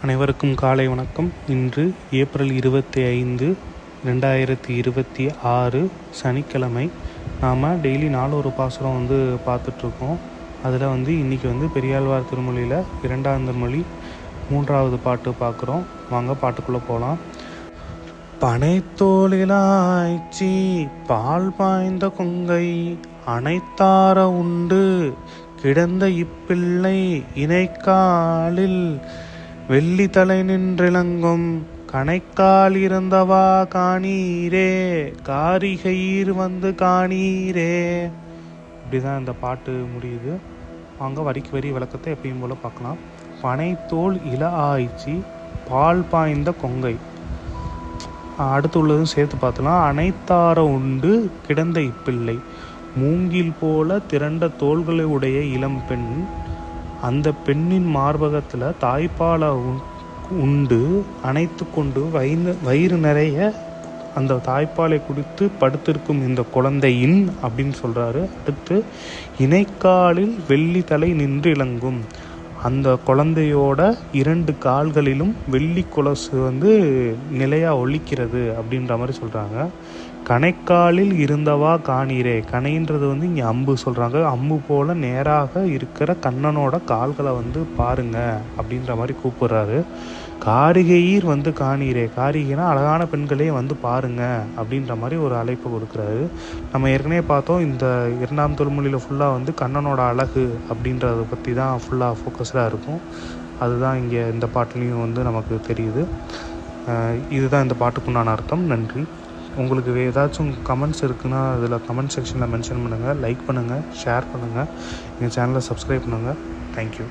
அனைவருக்கும் காலை வணக்கம். இன்று ஏப்ரல் 25, 2026 சனிக்கிழமை. நாம் டெய்லி ஒரு பாசுரம் பார்த்துட்ருக்கோம். அதில் இன்றைக்கி பெரியாழ்வார் திருமொழியில் 2ஆம் திருமொழி 3வது பாட்டு பார்க்குறோம். வாங்க பாட்டுக்குள்ளே போகலாம். பனைத்தோலிலாய்ச்சி பால் பாய்ந்த கொங்கை அனைத்தார உண்டு கிடந்த இப்பிள்ளை இணைக்காலில் வெள்ளி தலை நின்றிலங்கும் கணைக்கால் இருந்தவா காணீரே காரிகையீர் காணீரே. இப்படிதான் இந்த பாட்டு முடியுது. வாங்க வரிக்கு வரி விளக்கத்தை எப்பயும் போல பார்க்கலாம். பனைத்தோல் இல ஆய்ச்சி பால் பாய்ந்த கொங்கை. அடுத்து உள்ளதும் சேர்த்து பார்த்தலாம். அனைத்தார உண்டு கிடந்த இப்பிள்ளை. மூங்கில் போல திரண்ட தோள்களை உடைய இளம் பெண், அந்த பெண்ணின் மார்பகத்தில் தாய்ப்பாலை உண்டு அணைத்து கொண்டு வயிறு நிறைய அந்த தாய்ப்பாலை குடித்து படுத்திருக்கும் இந்த குழந்தையின் அப்படின்னு சொல்கிறாரு. அடுத்து இணைக்காலில் வெள்ளி தலை நின்று இலங்கும். அந்த குழந்தையோட 2 கால்களிலும் வெள்ளி கொலுசு நிலையாக ஒலிக்கிறது அப்படின்ற மாதிரி சொல்கிறாங்க. கணைக்காலில் இருந்தவா காணீரே. கணைன்றது இங்கே அம்பு சொல்கிறாங்க. அம்பு போல் நேராக இருக்கிற கண்ணனோட கால்களை பாருங்க அப்படின்ற மாதிரி கூப்பிட்றாரு. காரிகையீர் காணீரே. காரிகைனா அழகான பெண்களே பாருங்க அப்படின்ற மாதிரி ஒரு அழைப்பு கொடுக்குறாரு. நம்ம ஏற்கனவே பார்த்தோம், இந்த 2ஆம் திருமொழியில் ஃபுல்லாக கண்ணனோட அழகு அப்படின்றத பற்றி தான் ஃபுல்லாக ஃபோக்கஸ்டாக இருக்கும். அதுதான் இங்கே இந்த பாட்டுலேயும் நமக்கு தெரியுது. இதுதான் இந்த பாட்டுக்குண்டான அர்த்தம். நன்றி. உங்களுக்கு ஏதாச்சும் கமெண்ட்ஸ் இருக்குன்னா அதில் கமெண்ட் செக்ஷனில் மென்ஷன் பண்ணுங்கள். லைக் பண்ணுங்கள், ஷேர் பண்ணுங்கள், எங்கள் சேனலை சப்ஸ்கிரைப் பண்ணுங்கள். தேங்க்யூ.